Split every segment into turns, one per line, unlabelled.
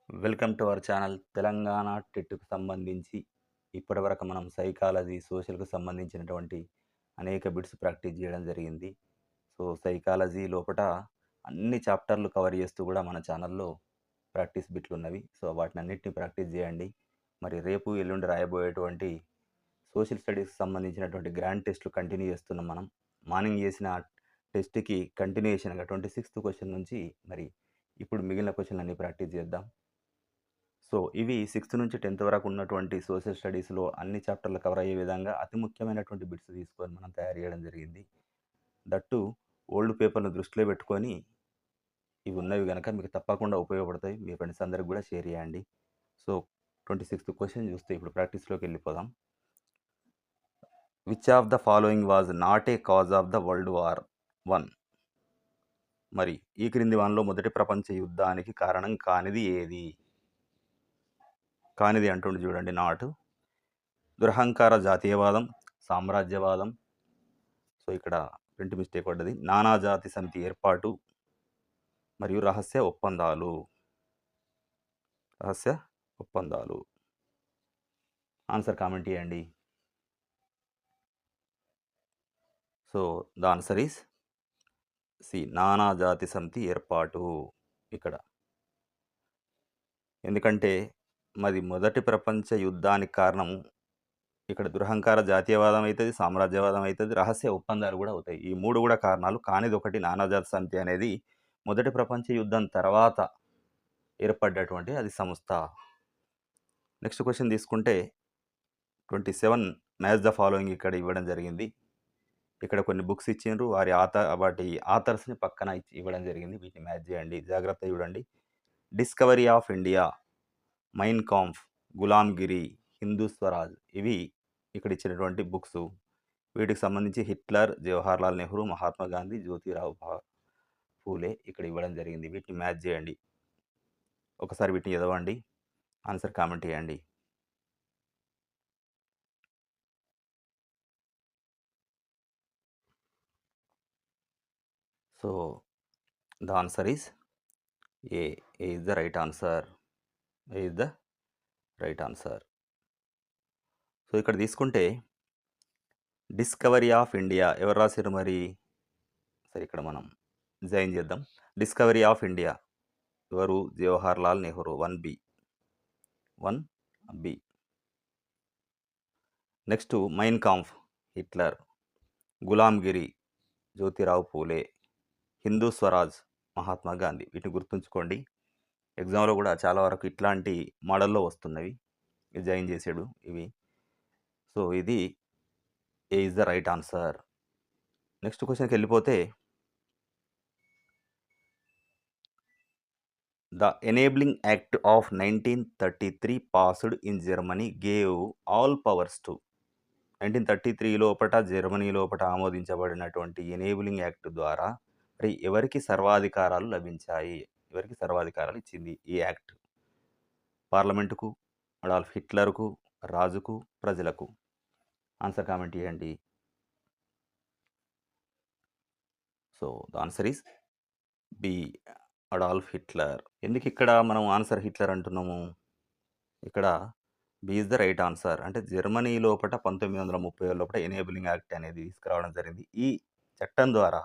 Welcome to our channel. Telangana టెట్‌కు సంబంధించి ఇప్పటివరకు మనం సైకాలజీ, సోషల్‌కి సంబంధించినటువంటి అనేక బిట్స్ ప్రాక్టీస్ చేయడం జరిగింది. సో, సైకాలజీ లోపట అన్ని చాప్టర్‌లు కవర్ చేస్తూ కూడా మన ఛానల్‌లో ప్రాక్టీస్ బిట్లున్నవి. సో, వాటినన్నిటిని ప్రాక్టీస్ చేయండి. మరి రేపు, ఎల్లుండి రాయబోయేటువంటి సోషల్ స్టడీస్‌కి సంబంధించినటువంటి గ్రాండ్ టెస్ట్‌లు కంటిన్యూ చేస్తున్నాం మనం. మార్నింగ్ చేసిన టెస్ట్‌కి కంటిన్యూయేషన్‌గా 26థ్ క్వెషన్ నుంచి మరి ఇప్పుడు మిగిలిన క్వెషన్‌లన్నీ ప్రాక్టీస్ చేద్దాం. సో, ఇవి 6థ్ నుంచి 10థ్ వరకు ఉన్నటువంటి సోషల్ స్టడీస్‌లో అన్ని చాప్టర్‌లు కవర్ అయ్యే విధంగా అతి ముఖ్యమైనటువంటి బిట్స్ తీసుకొని మనం తయారు చేయడం జరిగింది. దట్ టూ ఓల్డ్ పేపర్‌ను దృష్టిలో పెట్టుకొని ఇవి ఉన్నవి గనక మీకు తప్పకుండా ఉపయోగపడతాయి. మీ ఫ్రెండ్స్ అందరికి కూడా షేర్ చేయండి. సో, 26థ్ క్వెషన్ చూస్తే ఇప్పుడు ప్రాక్టీస్‌లోకి వెళ్ళిపోదాం. Which of the following was not a cause of the world war 1? మరి ఈ క్రింది వానిలో మొదటి ప్రపంచ యుద్ధానికి కారణం కానిది ఏది? కానిది అంటుండు చూడండి నాట్. దురహంకార జాతీయవాదం, సామ్రాజ్యవాదం. సో, ఇక్కడ ప్రింట్ మిస్టేక్ పడ్డది. నానాజాతి సమితి ఏర్పాటు మరియు రహస్య ఒప్పందాలు. రహస్య ఒప్పందాలు. ఆన్సర్ కామెంట్ చేయండి. So, the answer is C. నానాజాతి సమితి ఏర్పాటు ఇక్కడ. ఎందుకంటే మరి మొదటి ప్రపంచ యుద్ధానికి కారణం ఇక్కడ దురహంకార జాతీయవాదం అయితది, సామ్రాజ్యవాదం అయితది, రహస్య ఒప్పందాలు కూడా అవుతాయి. ఈ 3 కూడా కారణాలు. కానిదొకటి నానాజాతి సమితి అనేది మొదటి ప్రపంచ యుద్ధం తర్వాత ఏర్పడ్డటువంటి అది సంస్థ. నెక్స్ట్ క్వెషన్ తీసుకుంటే 27 మ్యాచ్ ద ఫాలోయింగ్ ఇక్కడ ఇవ్వడం జరిగింది. ఇక్కడ కొన్ని బుక్స్ ఇచ్చిండ్రు. వాటి ఆథర్స్‌ని పక్కన ఇవ్వడం జరిగింది. వీటిని మ్యాచ్ చేయండి. జాగ్రత్తగా చూడండి. 'Discovery of India', 'Mein Kampf', 'Gulamgiri', 'Hindu Swaraj' ఇవి ఇక్కడ ఇచ్చినటువంటి బుక్స్. వీటికి సంబంధించి హిట్లర్, జవహర్లాల్ నెహ్రూ, మహాత్మా గాంధీ, జ్యోతిరావు ఫూలే ఇక్కడ ఇవ్వడం జరిగింది. వీటిని మ్యాచ్ చేయండి. ఒకసారి వీటిని చదవండి. ఆన్సర్ కామెంట్ చేయండి. So, the answer is A. A is the right answer. A is the right answer. So, ఇక్కడ తీసుకుంటే 'డిస్కవరీ ఆఫ్ ఇండియా' ఎవరు రాసిర్రు మరి? సరే, ఇక్కడ మనం జాయిన్ చేద్దాం. 'డిస్కవరీ ఆఫ్ ఇండియా' ఎవరు? Jawaharlal Nehru. 1 B. Next 'Mein Kampf' Hitler. 'Gulamgiri' Jyotirao Phule. 'Hindu Swaraj' Mahatma Gandhi. వీటిని గుర్తుంచుకోండి. ఎగ్జామ్‌లో కూడా చాలా వరకు ఇట్లాంటి మోడల్‌లో వస్తున్నవి. ఇది జాయిన్ చేసాడు ఇవి. సో, ఇది A is the right answer. Next క్వెషన్‌కి వెళ్ళిపోతే the enabling act of 1933 passed in Germany gave all powers to. 1933 లోపట జర్మనీ లోపట ఆమోదించబడినటువంటి ఎనేబులింగ్ యాక్ట్ ద్వారా మరి ఎవరికి సర్వాధికారాలు లభించాయి? ఎవరికి సర్వాధికారాలు ఇచ్చింది ఈ యాక్ట్? పార్లమెంటుకు, అడాల్ఫ్ హిట్లర్‌కు, రాజుకు, ప్రజలకు? ఆన్సర్ కామెంట్ చేయండి. So, the answer is B. Adolf Hitler. ఎందుకు ఇక్కడ మనం ఆన్సర్ హిట్లర్ అంటున్నాము? ఇక్కడ B is the right answer. అంటే జర్మనీ లోపట 1930 లోపట ఎనేబులింగ్ యాక్ట్ అనేది తీసుకురావడం జరిగింది. ఈ చట్టం ద్వారా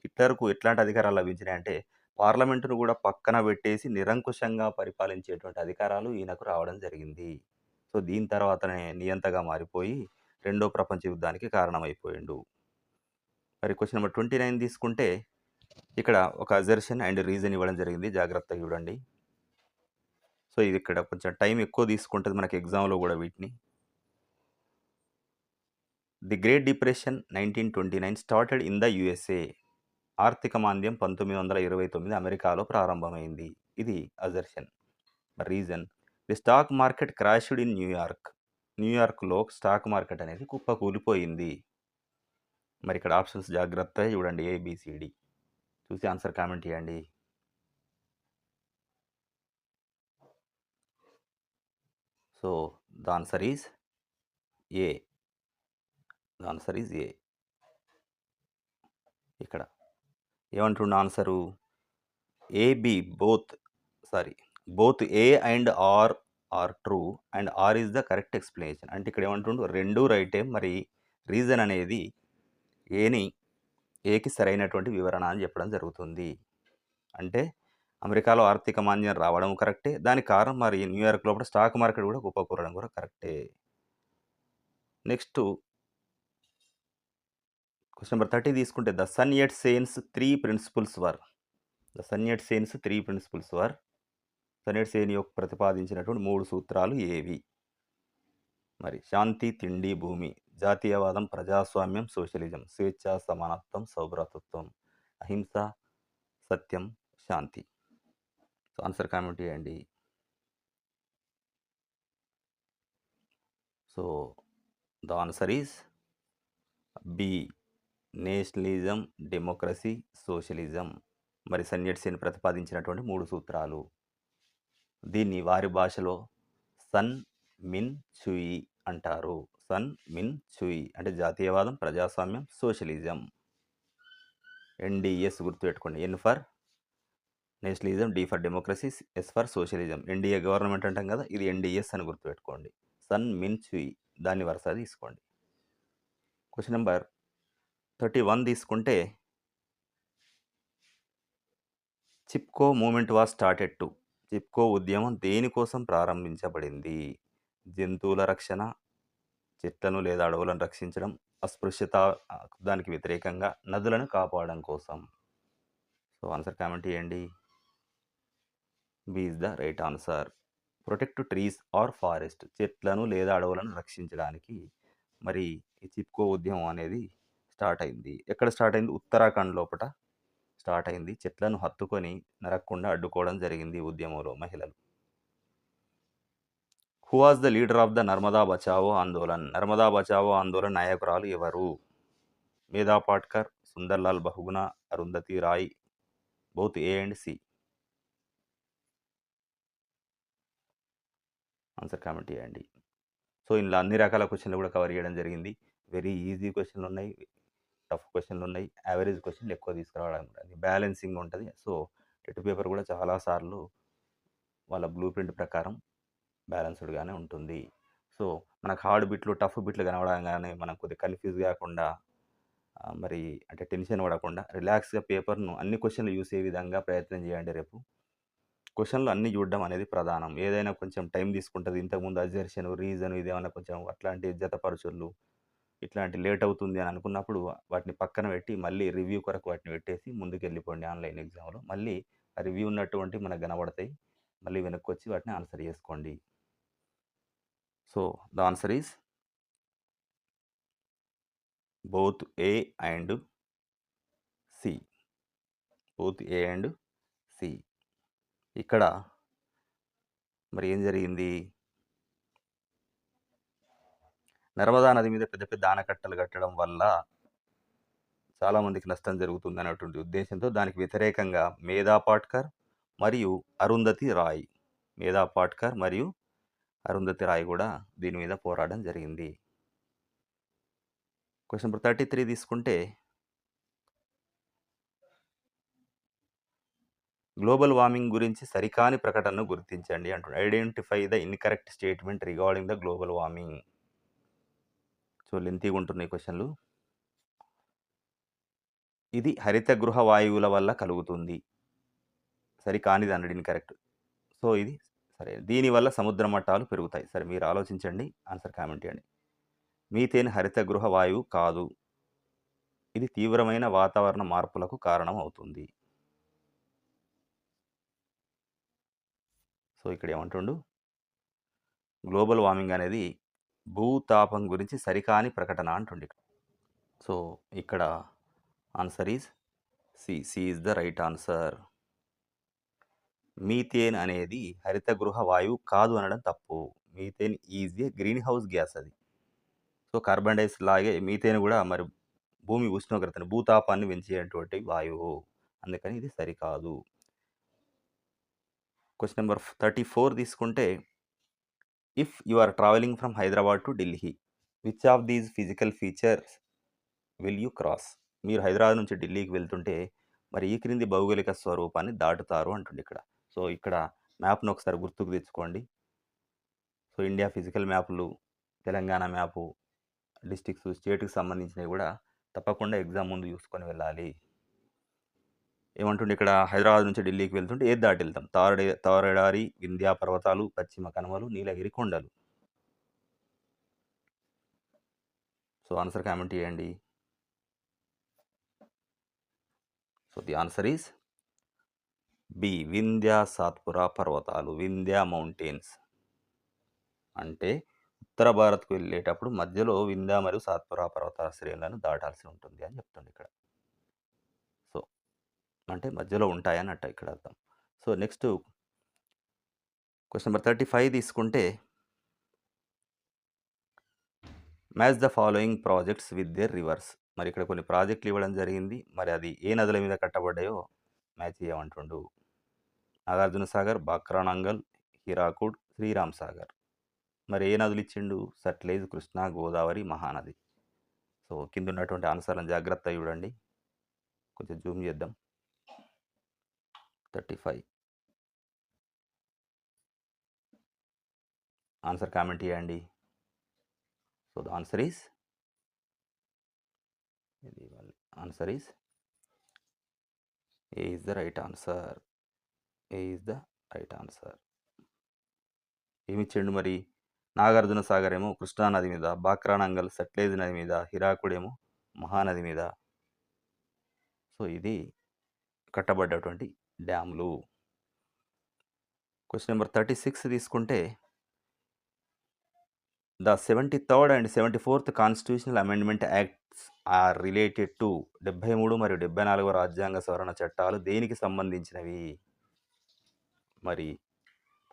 హిట్లర్‌కు ఎట్లాంటి అధికారాలు లభించినాయంటే పార్లమెంటును కూడా పక్కన పెట్టేసి నిరంకుశంగా పరిపాలించేటువంటి అధికారాలు ఈయనకు రావడం జరిగింది. సో, దీని తర్వాతనే నియంతగా మారిపోయి రెండో ప్రపంచ యుద్ధానికి కారణమైపోయిండు. మరి క్వెషన్ నెంబర్ 29 తీసుకుంటే ఇక్కడ ఒక అజర్షన్ అండ్ రీజన్ ఇవ్వడం జరిగింది. జాగ్రత్తగా చూడండి. సో, ఇది ఇక్కడ కొంచెం టైం ఎక్కువ తీసుకుంటది మనకి ఎగ్జామ్‌లో కూడా వీటిని. The great depression 1929 started in the USA. ఆర్థిక మాంద్యం 1929 అమెరికాలో ప్రారంభమైంది. ఇది assertion. Reason the stock market crashed in New York. న్యూయార్క్‌లో స్టాక్ మార్కెట్ అనేది కుప్పకూలిపోయింది. మరి ఇక్కడ ఆప్షన్స్ జాగ్రత్తగా చూడండి. ఏబిసిడి చూసి ఆన్సర్ కామెంట్ చేయండి. So, the answer is A. The answer is A. ఇక్కడ ఏమంటుండ answer? A B both. Sorry, both A and R R true and R is the correct explanation. అంటే ఇక్కడ ఏమంటుండు, రెండూ రైటే, మరి రీజన్ అనేది ఏకి సరైనటువంటి వివరణ అని చెప్పడం జరుగుతుంది. అంటే అమెరికాలో ఆర్థిక మాంద్యం రావడం కరెక్టే. దానికి కారణం మరి న్యూయార్క్ లోపల స్టాక్ మార్కెట్ కూడా కుప్పకూలడం కూడా కరెక్టే. నెక్స్ట్ క్వెషన్ నెంబర్ 30 తీసుకుంటే the Sun Yat Sen's 3 principles were. The Sun Yat Sen's 3 principles were. Sun Yat Sen యొక్క ప్రతిపాదించినటువంటి 3 సూత్రాలు ఏవి? మరి శాంతి, తిండి, భూమి, జాతీయవాదం, ప్రజాస్వామ్యం, సోషలిజం, స్వేచ్ఛ, సమానత్వం, సౌభ్రాతృత్వం, అహింస, సత్యం, శాంతి. సో ఆన్సర్ కామెంట్ చేయండి. So the answer is B, nationalism, democracy, socialism. మరి సన్ యట్ సేన్ ప్రతిపాదించినటువంటి 3 సూత్రాలు. దీన్ని వారి భాషలో సన్ మిన్ చుయి అంటారు. సన్ మిన్ చుయి అంటే జాతీయవాదం, ప్రజాస్వామ్యం, సోషలిజం. ఎన్డిఎస్ గుర్తుపెట్టుకోండి. N for nationalism, D for democracy, S for socialism. NDA government అంటాం కదా, ఇది ఎన్డిఎస్ అని గుర్తుపెట్టుకోండి. సన్ మిన్ చుయి, దాన్ని వరుస తీసుకోండి. క్వశ్చన్ నెంబర్ 31 తీసుకుంటే Chipko movement was started to. Chipko ఉద్యమం దేనికోసం ప్రారంభించబడింది? జంతువుల రక్షణ, చెట్లను లేదా అడవులను రక్షించడం, అస్పృశ్యత దానికి వ్యతిరేకంగా, నదులను కాపాడడం కోసం. సో ఆన్సర్ కామెంట్ చేయండి. B is the right answer. Protect trees or forest, చెట్లను లేదా అడవులను రక్షించడానికి మరి ఈ చిప్కో ఉద్యమం అనేది స్టార్ట్ అయింది. ఎక్కడ స్టార్ట్ అయింది? ఉత్తరాఖండ్ లోపల స్టార్ట్ అయింది. చెట్లను హత్తుకొని నరక్కుండా అడ్డుకోవడం జరిగింది ఈ ఉద్యమంలో మహిళలు. Who was the leader of the Narmada Bachao Andolan. Narmada Bachao Andolan నాయకురాలు ఎవరు? Medha Patkar, Sundarlal Bahuguna, Arundhati Roy, both A and C. Answer comment చేయండి. సో ఇందులో అన్ని రకాల క్వశ్చన్లు కూడా కవర్ చేయడం జరిగింది. వెరీ ఈజీ క్వశ్చన్లు ఉన్నాయి, టఫ్ క్వశ్చన్లు ఉన్నాయి, యావరేజ్ క్వశ్చన్లు ఎక్కువ తీసుకురావడం, బ్యాలెన్సింగ్ ఉంటుంది. సో టెట్ పేపర్ కూడా చాలాసార్లు వాళ్ళ బ్లూ ప్రింట్ ప్రకారం బ్యాలెన్స్డ్గానే ఉంటుంది. సో మనకు హార్డ్ బిట్లు, టఫ్ బిట్లు కనబడంగానే మనం కొద్దిగా కన్ఫ్యూజ్ కాకుండా మరి అంటే టెన్షన్ పడకుండా రిలాక్స్గా పేపర్ను అన్ని క్వశ్చన్లు చూసే విధంగా ప్రయత్నం చేయండి. రేపు క్వశ్చన్లు అన్నీ చూడడం అనేది ప్రధానం. ఏదైనా కొంచెం టైం తీసుకుంటుంది. ఇంతకుముందు అజర్షన్, రీజన్ ఇదేమన్నా కొంచెం అట్లాంటి జతపరచులు ఇట్లాంటి లేట్ అవుతుంది అని అనుకున్నప్పుడు వాటిని పక్కన పెట్టి మళ్ళీ రివ్యూ కొరకు వాటిని పెట్టేసి ముందుకు వెళ్ళిపోండి. ఆన్లైన్ ఎగ్జామ్లో మళ్ళీ ఆ రివ్యూ ఉన్నటువంటి మనకు కనబడతాయి. మళ్ళీ వెనక్కి వచ్చి వాటిని ఆన్సర్ చేసుకోండి. So the answer is both A and C. Both A and C. ఇక్కడ మరి ఏం జరిగింది? నర్మదా నది మీద పెద్ద పెద్ద ఆనకట్టలు కట్టడం వల్ల చాలామందికి నష్టం జరుగుతుంది అనేటువంటి ఉద్దేశంతో దానికి వ్యతిరేకంగా మేధా పాట్కర్ మరియు అరుంధతి రాయ్, మేధా పాట్కర్ మరియు అరుంధతి రాయ్ కూడా దీని మీద పోరాడడం జరిగింది. క్వశ్చన్ నెంబర్ 33 తీసుకుంటే గ్లోబల్ వార్మింగ్ గురించి సరికాని ప్రకటనను గుర్తించండి అంటున్నాడు. Identify the incorrect statement regarding the global warming. So లెంతీగా ఉంటున్నాయి క్వశ్చన్లు. ఇది హరిత గృహ వాయువుల వల్ల కలుగుతుంది. సరికానిది అన్నాడు, ఇన్కరెక్ట్. సో ఇది సరే. దీనివల్ల సముద్ర మట్టాలు పెరుగుతాయి. సరే మీరు ఆలోచించండి, ఆన్సర్ కామెంట్ చేయండి. మీథేన్ హరిత గృహ వాయువు కాదు. ఇది తీవ్రమైన వాతావరణ మార్పులకు కారణం అవుతుంది. సో ఇక్కడ ఏమంటుండు, గ్లోబల్ వార్మింగ్ అనేది భూతాపం గురించి సరికాని ప్రకటన అంటుండి. సో ఇక్కడ answer is C. C is the right answer. Methane అనేది హరిత గృహ వాయువు కాదు అనడం తప్పు. Methane is a greenhouse gas అది. సో కార్బన్ డైఆక్సైడ్ లాగే మీథేన్ కూడా మరి భూమి ఉష్ణోగ్రతను, భూతాపాన్ని పెంచేటువంటి వాయువు. అందుకని ఇది సరికాదు. క్వశ్చన్ నెంబర్ 34 తీసుకుంటే if you are travelling from Hyderabad to Delhi, which of these physical features will you cross. మీరు హైదరాబాద్ నుంచి ఢిల్లీకి వెళ్తుంటే మరి ఈ క్రింది భౌగోళిక స్వరూపాన్ని దాటుతారు అంటుంది ఇక్కడ. సో ఇక్కడ మ్యాప్‌ని ఒకసారి గుర్తుకు తెచ్చుకోండి. సో, ఇండియా ఫిజికల్ మ్యాప్‌లు, తెలంగాణ మ్యాపు, డిస్ట్రిక్ట్స్, స్టేట్‌కి సంబంధించినవి గూడా తప్పకుండా ఎగ్జామ్ ముందు చూసుకొని వెళ్ళాలి. ఏమంటుండు ఇక్కడ హైదరాబాద్ నుంచి ఢిల్లీకి వెళ్తుంటే ఏది దాటి వెళ్తాం? తారెడారి, వింధ్యా పర్వతాలు, పశ్చిమ కనుమలు, నీలగిరి కొండలు. సో, ఆన్సర్ కామెంట్ చేయండి. So, the answer is B. Vindhya Satpura పర్వతాలు. వింధ్యా మౌంటైన్స్. అంటే ఉత్తర భారత్‌కు వెళ్ళేటప్పుడు మధ్యలో వింధ్యా మరియు సాత్పురా పర్వతాల శ్రేణులను దాటాల్సి ఉంటుంది అని చెప్తుండు ఇక్కడ. సో, అంటే మధ్యలో ఉంటాయన్నట్టు ఇక్కడ అర్థం. సో, నెక్స్ట్ క్వెషన్ నంబర్ 35 తీసుకుంటే match the following projects with their reverse. మరి ఇక్కడ కొన్ని ప్రాజెక్టులు ఇవ్వడం జరిగింది. మరి అది ఏ నదుల మీద కట్టబడ్డాయో మ్యాచ్ చేయమంటుండు. నాగార్జున సాగర్, బాక్రానంగల్, హీరాకుడ్, శ్రీరామ్ సాగర్. మరి ఏ నదులు ఇచ్చిండు? సట్లెజ్, కృష్ణా, గోదావరి, మహానది. సో, కింద ఉన్నటువంటి ఆన్సర్లను జాగ్రత్తగా చూడండి. కొంచెం జూమ్ చేద్దాం. 35 ఆన్సర్ కామెంట్ చేయండి. So, the answer is answer is A is the right answer. A is the right answer. ఏమిచ్చిండు మరి? నాగార్జున సాగర్ ఏమో కృష్ణా నది మీద, బాక్రానంగల్ సట్లెజ్ నది మీద, హిరాకుడ్ ఏమో మహానది మీద. సో, ఇది కట్టబడ్డటువంటి డ్యామ్‌లు. క్వెషన్ నంబర్ 36 తీసుకుంటే the 73rd and 74th constitutional amendment acts are related to 73 మరియు 74వ రాజ్యాంగ సవరణ చట్టాలు దేనికి సంబంధించినవి? మరి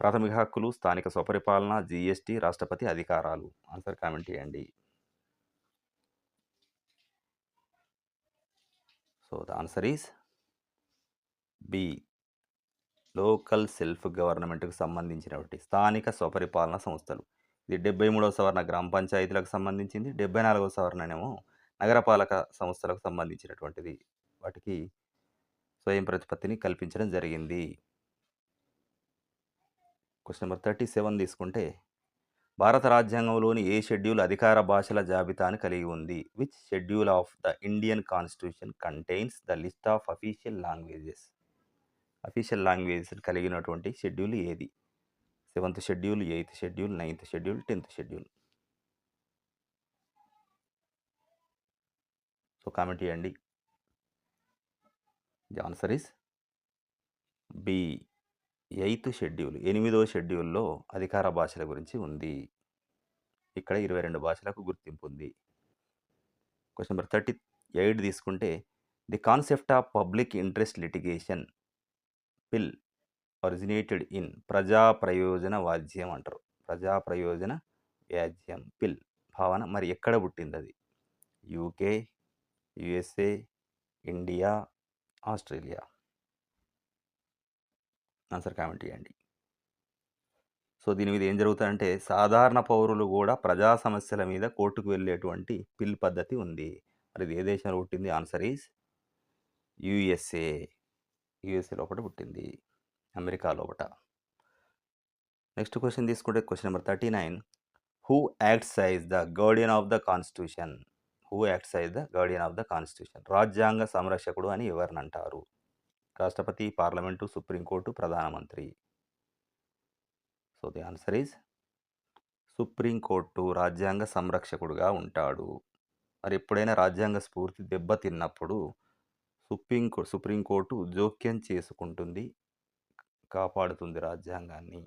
ప్రాథమిక హక్కులు, స్థానిక స్వపరిపాలన, జీఎస్టీ, రాష్ట్రపతి అధికారాలు. ఆన్సర్ కామెంట్ చేయండి. So, the answer is B. Local self గవర్నమెంట్‌కు సంబంధించినటువంటి స్థానిక స్వపరిపాలన సంస్థలు. ఇది 73వ సవరణ గ్రామ పంచాయతీలకు సంబంధించింది. 74వ సవరణనేమో నగరపాలక సంస్థలకు సంబంధించినటువంటిది. వాటికి స్వయం ప్రతిపత్తిని కల్పించడం జరిగింది. క్వెషన్ నంబర్ 37 తీసుకుంటే భారత రాజ్యాంగంలోని ఏ షెడ్యూల్ అధికార భాషల జాబితాను కలిగి ఉంది? Which schedule of the Indian constitution contains the list of official languages? Official languages కలిగినటువంటి షెడ్యూల్ ఏది? 7th schedule, 8th schedule, 9th schedule, 10th schedule. So, comment చేయండి. The answer is B. 8th schedule. 8వ షెడ్యూల్‌లో అధికార భాషల గురించి ఉంది. ఇక్కడ 22 భాషలకు గుర్తింపు ఉంది. క్వెషన్ నంబర్ 38 తీసుకుంటే the concept of public interest litigation bill originated in ప్రజా ప్రయోజన వాజ్యం అంటారు. ప్రజా ప్రయోజన వ్యాజ్యం బిల్ భావన మరి ఎక్కడ పుట్టింది అది? UK, USA, India, Australia. Answer comment చేయండి. సో, దీని మీద ఏం జరుగుతుందంటే సాధారణ పౌరులు కూడా ప్రజా సమస్యల మీద కోర్టుకు వెళ్ళేటువంటి పిల్ పద్ధతి ఉంది. మరి ఇది ఏ దేశంలో పుట్టింది? Answer is USA. యుఎస్ఏ లోపట పుట్టింది. అమెరికా లోపట. నెక్స్ట్ క్వెషన్ తీసుకుంటే question number 39 who acts as the Guardian of the constitution? Who acts as the Guardian of the constitution? రాజ్యాంగ సంరక్షకుడు అని ఎవరినంటారు? రాష్ట్రపతి, పార్లమెంటు, సుప్రీంకోర్టు, ప్రధానమంత్రి. So, the answer is supreme court రాజ్యాంగ సంరక్షకుడుగా ఉంటాడు. మరి ఎప్పుడైనా రాజ్యాంగ స్ఫూర్తి దెబ్బతిన్నప్పుడు సుప్రీంకోర్టు జోక్యం చేసుకుంటుంది, కాపాడుతుంది రాజ్యాంగాన్ని.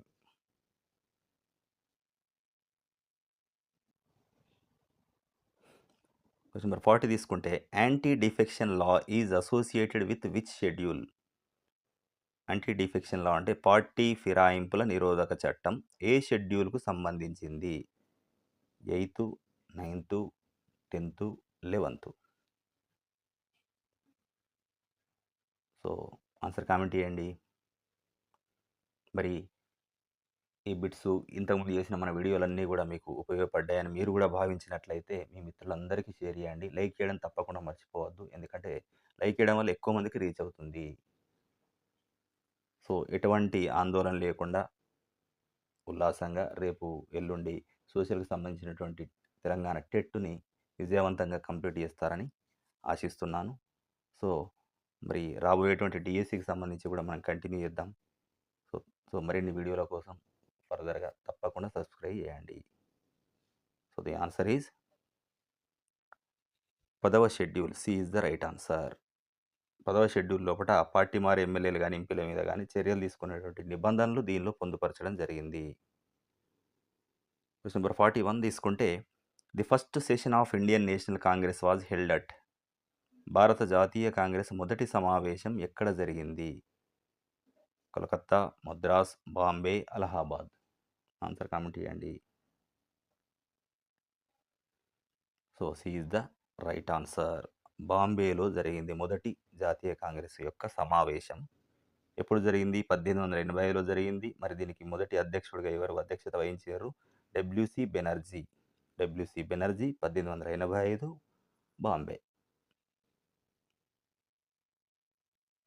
క్వెషన్ నంబర్ 40 తీసుకుంటే anti defection law is associated with which schedule? Anti defection law అంటే పార్టీ ఫిరాయింపుల నిరోధక చట్టం ఏ షెడ్యూల్‌కు సంబంధించింది? 8th, 9th, 10th, 11th. So, answer comment చేయండి. మరి ఈ బిట్స్ ఇంతకుముందు చేసిన మన వీడియోలన్నీ కూడా మీకు ఉపయోగపడ్డాయని మీరు కూడా భావించినట్లయితే మీ మిత్రులందరికీ షేర్ చేయండి. లైక్ చేయడం తప్పకుండా మర్చిపోవద్దు. ఎందుకంటే లైక్ చేయడం వల్ల ఎక్కువ మందికి రీచ్ అవుతుంది. సో ఎటువంటి ఆందోళన లేకుండా ఉల్లాసంగా రేపు, ఎల్లుండి సోషల్‌కి సంబంధించినటువంటి తెలంగాణ టెట్‌ని విజయవంతంగా కంప్లీట్ చేస్తారని ఆశిస్తున్నాను. సో, మరి రాబోయేటువంటి డీఎస్సీకి సంబంధించి కూడా మనం కంటిన్యూ చేద్దాం. సో, సో మరిన్ని వీడియోల కోసం ఫర్దర్‌గా తప్పకుండా సబ్స్క్రైబ్ చేయండి. సో, ది ఆన్సర్ ఈజ్ 10వ schedule C is the right answer. 10వ షెడ్యూల్ లోపట పార్టీ మారే ఎమ్మెల్యేలు గాని, ఎంపీల మీద గాని చర్యలు తీసుకునేటువంటి నిబంధనలు దీనిలో పొందుపరచడం జరిగింది. క్వెషన్ నంబర్ 41 తీసుకుంటే, the first session of Indian National Congress was held at. భారత జాతీయ కాంగ్రెస్ మొదటి సమావేశం ఎక్కడ జరిగింది? కోలకత్తా, మద్రాస్, బాంబే, అలహాబాద్. ఆన్సర్ కామెంట్ చేయండి. So C is the right answer. బాంబేలో జరిగింది మొదటి జాతీయ కాంగ్రెస్ యొక్క సమావేశం. ఎప్పుడు జరిగింది? 1885లో జరిగింది. మరి దీనికి మొదటి అధ్యక్షుడిగా ఎవరు అధ్యక్షత వహించారు? డబ్ల్యూసి బెనర్జీ. డబ్ల్యూసి బెనర్జీ 1885 బాంబే.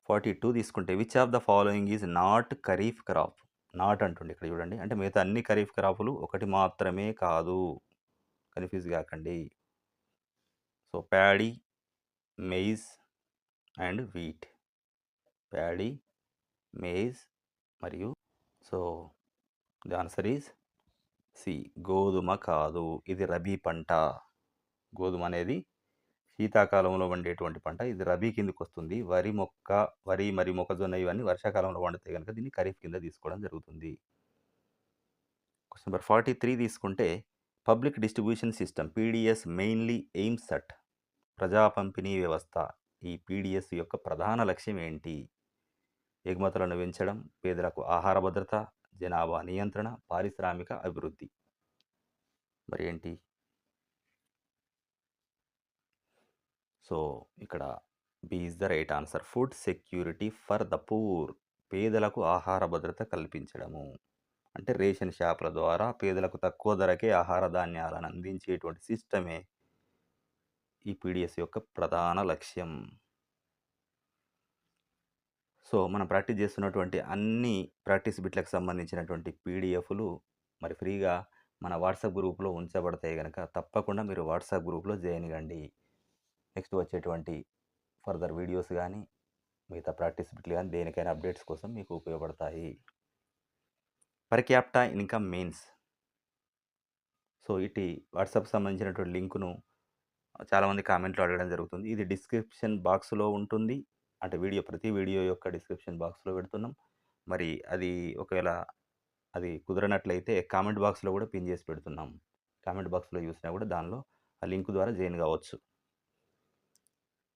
42 తీసుకుంటే which of the following is not kharif crop? Not అంటుండే ఇక్కడ చూడండి. అంటే మిగతా అన్ని ఖరీఫ్ క్రాపులు ఒకటి మాత్రమే కాదు. కన్‌ఫ్యూజ్ కాకండి. So paddy, maize and wheat. Paddy, maize మరియు so the answer is C. గోధుమ కాదు. ఇది రబీ పంట. గోధుమ అనేది శీతాకాలంలో పండేటువంటి పంట. ఇది రబీ కిందకొస్తుంది. వరి మరియు మొక్కజొన్న ఇవన్నీ వర్షాకాలంలో పండితే గనుక దీన్ని ఖరీఫ్ కింద తీసుకోవడం జరుగుతుంది. క్వెషన్ నంబర్ 43 తీసుకుంటే, public distribution system PDS mainly AIIMS at. ప్రజా పంపిణీ వ్యవస్థ ఈ పీడీఎస్ యొక్క ప్రధాన లక్ష్యం ఏంటి? ఎగుమతులను పెంచడం, పేదలకు ఆహార భద్రత, జనాభా నియంత్రణ, పారిశ్రామిక అభివృద్ధి. మరి ఏంటి? సో ఇక్కడ B is the right answer. Food security for the poor. పేదలకు ఆహార భద్రత కల్పించడము. అంటే రేషన్ షాపుల ద్వారా పేదలకు తక్కువ ధరకే ఆహార ధాన్యాలను అందించేటువంటి సిస్టమే ఈ పీడిఎస్ యొక్క ప్రధాన లక్ష్యం. సో మనం ప్రాక్టీస్ చేస్తున్నటువంటి అన్ని ప్రాక్టీస్ బిట్లకు సంబంధించినటువంటి పీడిఎఫ్లు మరి ఫ్రీగా మన వాట్సాప్ గ్రూప్లో ఉంచబడతాయి కనుక తప్పకుండా మీరు వాట్సాప్ గ్రూప్లో జాయిన్ కండి. నెక్స్ట్ వచ్చేటువంటి ఫర్దర్ వీడియోస్ కానీ మిగతా ప్రాక్టీస్ బిట్లు కానీ దేనికైనా అప్డేట్స్ కోసం మీకు ఉపయోగపడతాయి. Per capita income means. So ఇటు వాట్సాప్ సంబంధించినటువంటి లింకును చాలామంది కామెంట్లో అడగడం జరుగుతుంది. ఇది డిస్క్రిప్షన్ బాక్స్లో ఉంటుంది. అంటే ప్రతి వీడియో యొక్క డిస్క్రిప్షన్ బాక్స్లో పెడుతున్నాం. మరి అది ఒకవేళ అది కుదరనట్లయితే కామెంట్ బాక్స్లో కూడా పిన్ చేసి పెడుతున్నాం. కామెంట్ బాక్స్లో చూసినా కూడా దానిలో ఆ లింక్ ద్వారా జాయిన్ కావచ్చు.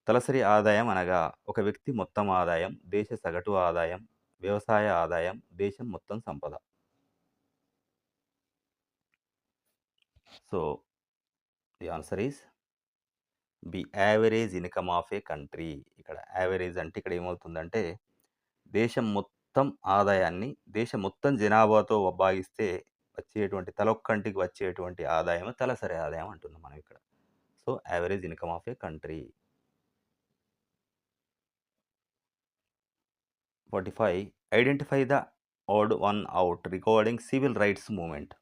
తలసరి ఆదాయం అనగా ఒక వ్యక్తి మొత్తం ఆదాయం, దేశ సగటు ఆదాయం, వ్యవసాయ ఆదాయం, దేశం మొత్తం సంపద. So the answer is B. Average income of a country. ఇక్కడ యావరేజ్ అంటే ఇక్కడ ఏమవుతుందంటే దేశం మొత్తం ఆదాయాన్ని దేశం మొత్తం జనాభాతో భాగిస్తే వచ్చేటువంటి తలొక్కంటికి వచ్చేటువంటి ఆదాయం తలసరి ఆదాయం అంటున్నాం మనం ఇక్కడ. So average income of a country. 45 identify the odd one out recording civil rights movement.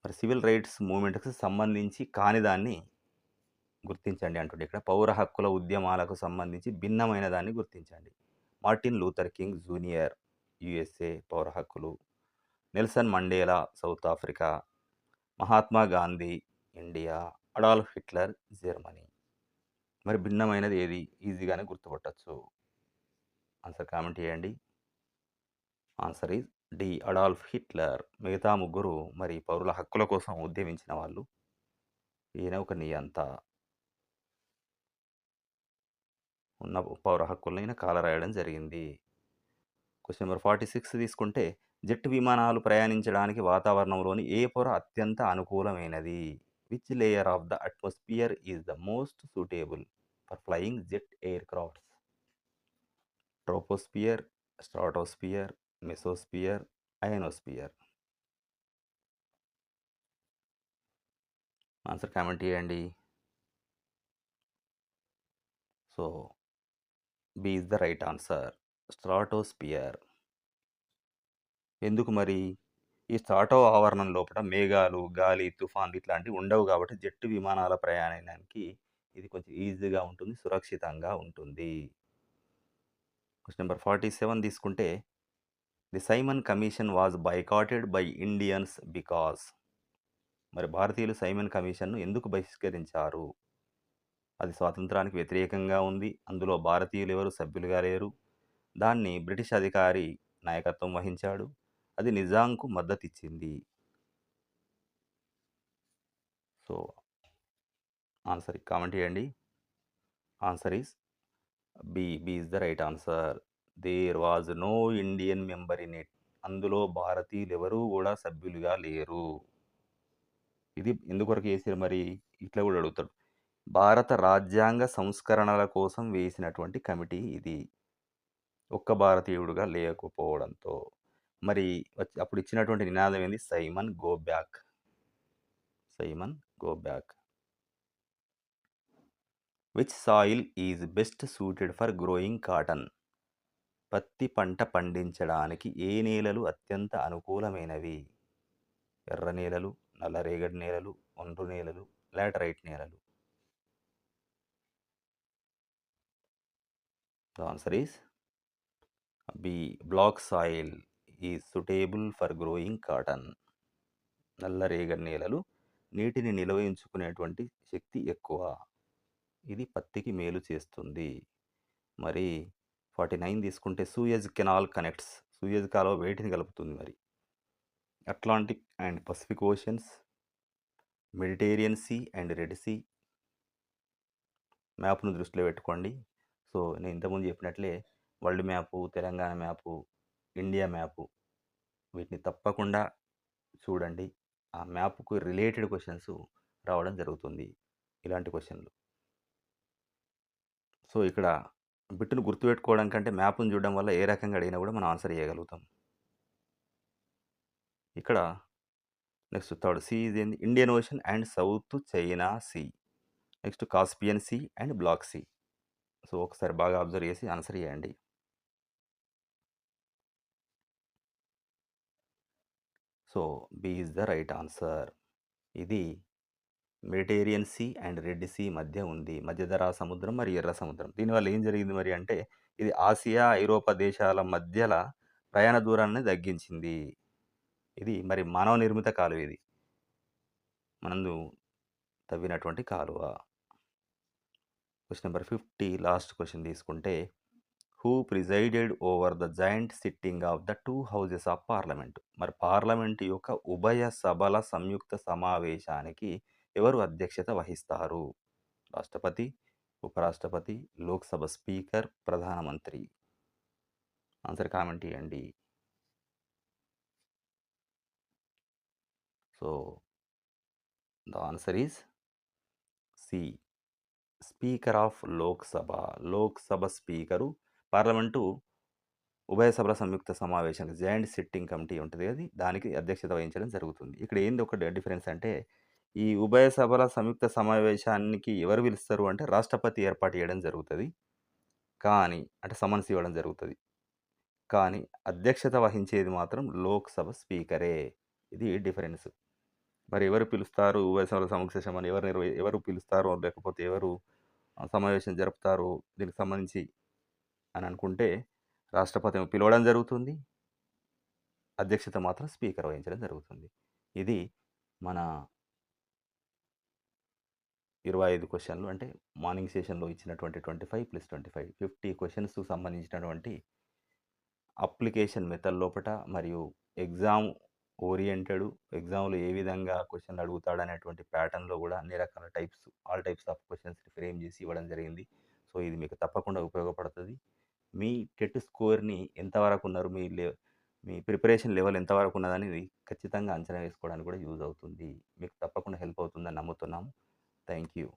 మరి సివిల్ రైట్స్ మూవ్మెంట్కి సంబంధించి కానిదాన్ని గుర్తించండి అంటుండే. ఇక్కడ పౌర హక్కుల ఉద్యమాలకు సంబంధించి భిన్నమైన దాన్ని గుర్తించండి. Martin Luther King Junior USA పౌర హక్కులు, Nelson Mandela South Africa, Mahatma Gandhi India, Adolf Hitler Germany. మరి భిన్నమైనది ఏది? ఈజీగానే గుర్తుపట్టచ్చు. ఆన్సర్ కామెంట్ చేయండి. Answer is D. Adolf Hitler. మిగతా ముగ్గురు మరి పౌరుల హక్కుల కోసం ఉద్యమించిన వాళ్ళు. ఈయన ఒక నియంత. ఉన్న పౌర హక్కులను కాలరాయడం జరిగింది. క్వశ్చన్ నెంబర్ 46 తీసుకుంటే జెట్ విమానాలు ప్రయాణించడానికి వాతావరణంలోని ఏ పొర అత్యంత అనుకూలమైనది? Which layer of the atmosphere is the most suitable for flying jet aircrafts? Troposphere, stratosphere, mesosphere, ionosphere. Answer comment చేయండి. So B is the right answer. Stratosphere. ఎందుకు మరి? ఈ స్ట్రాటో ఆవరణం లోపల మేఘాలు, గాలి, తుఫాన్లు ఇట్లాంటివి ఉండవు కాబట్టి జెట్ విమానాల ప్రయాణానికి ఇది కొంచెం ఈజీగా ఉంటుంది. సురక్షితంగా ఉంటుంది. క్వెషన్ నంబర్ 47 తీసుకుంటే the Simon commission was boycotted by Indians because. మరి భారతీయులు సైమన్ కమిషన్‌ను ఎందుకు బహిష్కరించారు? అది స్వాతంత్రానికి వ్యతిరేకంగా ఉంది. అందులో భారతీయులు ఎవరు సభ్యులుగా లేరు. దాన్ని బ్రిటిష్ అధికారి నాయకత్వం వహించాడు. అది నిజాంకు మద్దతిచ్చింది. సో, ఆన్సర్ కామెంట్ చేయండి. Answer is B. B is the right answer. There was no Indian member in it. అందులో భారతీయులెవరూ గూడా సభ్యులుగా లేరు. ఇది ఎందుకొరకు ఏసిర్రు మరి? ఇట్లా గూడా అడుగుతాడు. భారత రాజ్యాంగ సంస్కరణల కోసం వేసినటువంటి కమిటీ ఇది. ఒక్క భారతీయుడుగా లేకపోవడంతో. మరి అప్పుడు ఇచ్చినటువంటి నినాదం ఏంది? Simon go back. Simon go back. Which soil is best suited for growing cotton. పత్తి పంట పండించడానికి ఏ నేలలు అత్యంత అనుకూలమైనవి? ఎర్ర నేలలు, నల్లరేగడి నేలలు, ఒండ్రు నేలలు, లాటరైట్ నేలలు. The answer is B. Black soil is suitable for growing cotton. నల్లరేగడి నేలలు నీటిని నిల్వయించుకునేటువంటి శక్తి ఎక్కువ. ఇది పత్తికి మేలు చేస్తుంది. మరి 49 తీసుకుంటే సూయజ్ కెనాల్ కనెక్ట్స్. సూయజ్ కాలువ వేటిని కలుపుతుంది మరి? Atlantic and Pacific oceans, Mediterranean see and red Sea. మ్యాప్ను దృష్టిలో పెట్టుకోండి. సో, నేను ఇంతకుముందు చెప్పినట్లే world map, Telangana map, India map వీటిని తప్పకుండా చూడండి. ఆ మ్యాప్‌కు రిలేటెడ్ క్వెషన్స్ రావడం జరుగుతుంది. ఇలాంటి క్వెషన్‌లు. సో, ఇక్కడ బిట్‌ను గుర్తుపెట్టుకోవడం కంటే మ్యాప్‌ని చూడడం వల్ల ఏ రకంగా అడిగినా కూడా మనం ఆన్సర్ చేయగలుగుతాం. ఇక్కడ నెక్స్ట్ థర్డ్ సీ ఇదేంది? Indian ocean and south China sea. Next Caspian sea and black sea. So, ఒకసారి బాగా అబ్జర్వ్ చేసి ఆన్సర్ చేయండి. So, B is the right answer. ఇది Mediterranean see and red sea మధ్య ఉంది. మధ్యధరా సముద్రం మరియు ఎర్ర సముద్రం. దీనివల్ల ఏం జరిగింది మరి అంటే ఇది ఆసియా, ఐరోపా దేశాల మధ్యల ప్రయాణ దూరాన్ని తగ్గించింది. ఇది మరి మానవ నిర్మిత కాలువ ఇది. మనం తవ్వినటువంటి కాలువ. క్వెషన్ నంబర్ 50 లాస్ట్ క్వెషన్ తీసుకుంటే who presided over the joint sitting of the 2 houses of parliament. మరి పార్లమెంట్ యొక్క ఉభయ సభల సంయుక్త సమావేశానికి ఎవరు అధ్యక్షత వహిస్తారు? రాష్ట్రపతి, ఉపరాష్ట్రపతి, లోక్సభ స్పీకర్, ప్రధానమంత్రి. ఆన్సర్ కామెంట్ చేయండి. So, the answer is C. Speaker of Lok Sabha. Lok Sabha speaker parliament ఉభయ సభల సంయుక్త సమావేశానికి జాయింట్ సిట్టింగ్ కమిటీ ఉంటుంది అది దానికి అధ్యక్షత వహించడం జరుగుతుంది. ఇక్కడ ఏంది ఒక డిఫరెన్స్ అంటే ఈ ఉభయ సభల సంయుక్త సమావేశానికి ఎవరు పిలుస్తారు అంటే రాష్ట్రపతి ఏర్పాటు చేయడం జరుగుతుంది. కానీ అంటే సమన్స్ ఇవ్వడం జరుగుతుంది. కానీ అధ్యక్షత వహించేది మాత్రం లోక్సభ స్పీకరే. ఇది డిఫరెన్స్. మరి ఎవరు పిలుస్తారు ఉభయ సభల సమక్ష సమాన్ని ఎవరు పిలుస్తారో లేకపోతే ఎవరు సమావేశం జరుపుతారో దీనికి సంబంధించి అని అనుకుంటే రాష్ట్రపతి ఏమో పిలవడం జరుగుతుంది. అధ్యక్షత మాత్రం స్పీకర్ వహించడం జరుగుతుంది. ఇది మన 25 క్వెషన్లు అంటే మార్నింగ్ సెషన్‌లో ఇచ్చినటువంటి 25+25 50 క్వెషన్స్‌కు సంబంధించినటువంటి అప్లికేషన్ మెథడ్ లోపట మరియు ఎగ్జామ్ ఓరియెంటెడ్ ఎగ్జామ్‌లో ఏ విధంగా క్వెషన్‌లు అడుగుతాడనేటువంటి ప్యాటర్న్‌లో కూడా అన్ని రకాల ఆల్ టైప్స్ ఆఫ్ క్వెషన్స్‌ని ఫ్రేమ్ చేసి ఇవ్వడం జరిగింది. సో, ఇది మీకు తప్పకుండా ఉపయోగపడుతది. మీ టెట్ స్కోర్‌ని ఎంతవరకు ఉన్నారు? మీ ప్రిపరేషన్ లెవెల్ ఎంతవరకు ఉన్నదనేది ఖచ్చితంగా అంచనా వేసుకోవడానికి కూడా యూజ్ అవుతుంది. మీకు తప్పకుండా హెల్ప్ అవుతుందని నమ్ముతున్నాము. Thank you.